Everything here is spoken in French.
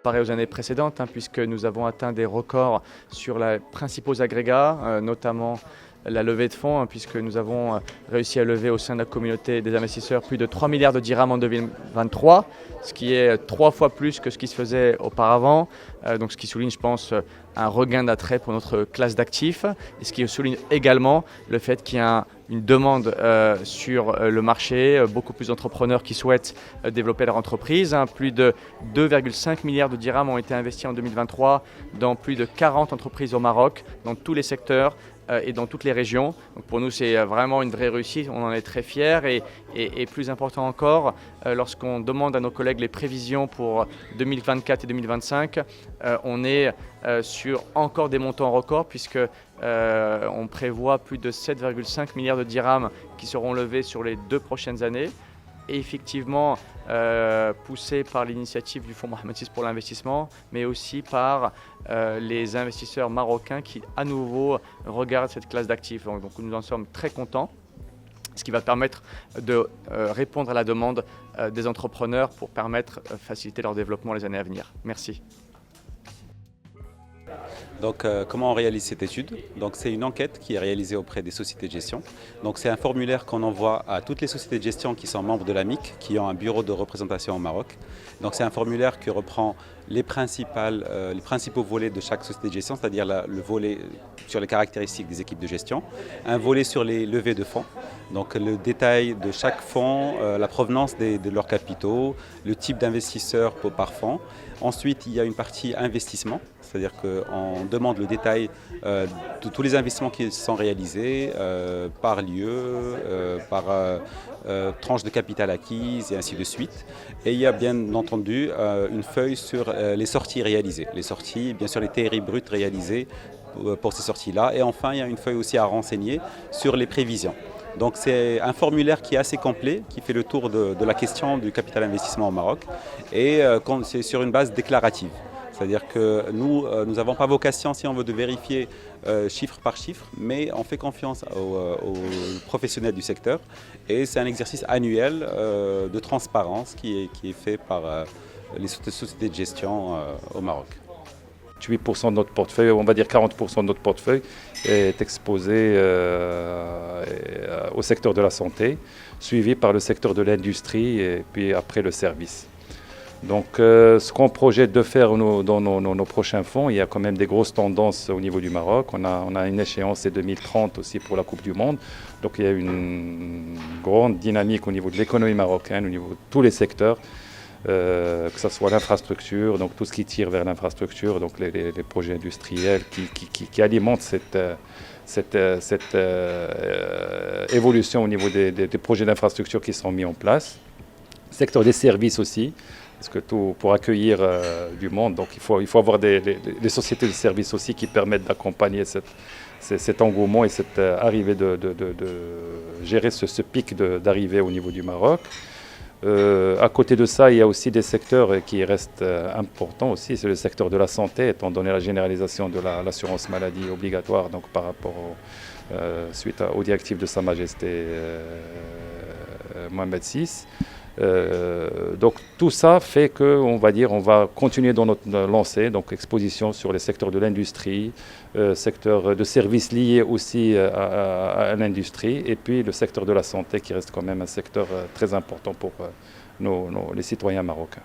comparé aux années précédentes, puisque nous avons atteint des records sur les principaux agrégats, notamment la levée de fonds, puisque nous avons réussi à lever au sein de la communauté des investisseurs plus de 3 milliards de dirhams en 2023, ce qui est 3 fois plus que ce qui se faisait auparavant, donc ce qui souligne, je pense, un regain d'attrait pour notre classe d'actifs, et ce qui souligne également le fait qu'il y a une demande sur le marché, beaucoup plus d'entrepreneurs qui souhaitent développer leur entreprise. Plus de 2,5 milliards de dirhams ont été investis en 2023 dans plus de 40 entreprises au Maroc, dans tous les secteurs et dans toutes les régions. Donc pour nous, c'est vraiment une vraie réussite, on en est très fiers et plus important encore, lorsqu'on demande à nos collègues les prévisions pour 2024 et 2025, on est sur encore des montants records puisque on prévoit plus de 7,5 milliards de dirhams qui seront levés sur les 2 prochaines années. Et effectivement poussé par l'initiative du Fonds Mohammed VI pour l'investissement, mais aussi par les investisseurs marocains qui à nouveau regardent cette classe d'actifs. Donc nous en sommes très contents, ce qui va permettre de répondre à la demande des entrepreneurs pour permettre faciliter leur développement les années à venir. Merci. Donc, comment on réalise cette étude? Donc, c'est une enquête qui est réalisée auprès des sociétés de gestion. Donc, c'est un formulaire qu'on envoie à toutes les sociétés de gestion qui sont membres de l'AMIC, qui ont un bureau de représentation au Maroc. Donc, c'est un formulaire qui reprend les principaux volets de chaque société de gestion, c'est-à-dire le volet sur les caractéristiques des équipes de gestion, un volet sur les levées de fonds, donc le détail de chaque fonds, la provenance de leurs capitaux, le type d'investisseur par fonds. Ensuite, il y a une partie investissement, c'est-à-dire qu'on demande le détail de tous les investissements qui sont réalisés par lieu, par tranche de capital acquise et ainsi de suite. Et il y a bien entendu une feuille sur les sorties réalisées. Les sorties, bien sûr les TRI brutes réalisées pour ces sorties-là. Et enfin, il y a une feuille aussi à renseigner sur les prévisions. Donc c'est un formulaire qui est assez complet, qui fait le tour de la question du capital investissement au Maroc. Et c'est sur une base déclarative. C'est-à-dire que nous n'avons pas vocation, si on veut, de vérifier chiffre par chiffre, mais on fait confiance aux professionnels du secteur. Et c'est un exercice annuel de transparence qui est fait par les sociétés de gestion au Maroc. 8% de notre portefeuille, on va dire 40% de notre portefeuille est exposé au secteur de la santé, suivi par le secteur de l'industrie et puis après le service. Donc ce qu'on projette de faire dans nos prochains fonds, il y a quand même des grosses tendances au niveau du Maroc. On a une échéance, c'est 2030 aussi pour la Coupe du Monde. Donc il y a une grande dynamique au niveau de l'économie marocaine, au niveau de tous les secteurs. Que ce soit l'infrastructure, donc tout ce qui tire vers l'infrastructure, donc les projets industriels qui alimentent cette évolution au niveau des projets d'infrastructure qui sont mis en place. Secteur des services aussi, parce que pour accueillir du monde, donc il faut avoir des sociétés de services aussi qui permettent d'accompagner cet engouement et cette arrivée de gérer ce pic d'arrivée au niveau du Maroc. À côté de ça, il y a aussi des secteurs qui restent importants aussi, c'est le secteur de la santé, étant donné la généralisation de l'assurance maladie obligatoire, donc par rapport suite aux directives de Sa Majesté Mohammed VI. Donc tout ça fait qu'on va dire on va continuer dans notre lancée, donc exposition sur les secteurs de l'industrie, secteur de services liés aussi à l'industrie, et puis le secteur de la santé qui reste quand même un secteur très important pour les citoyens marocains.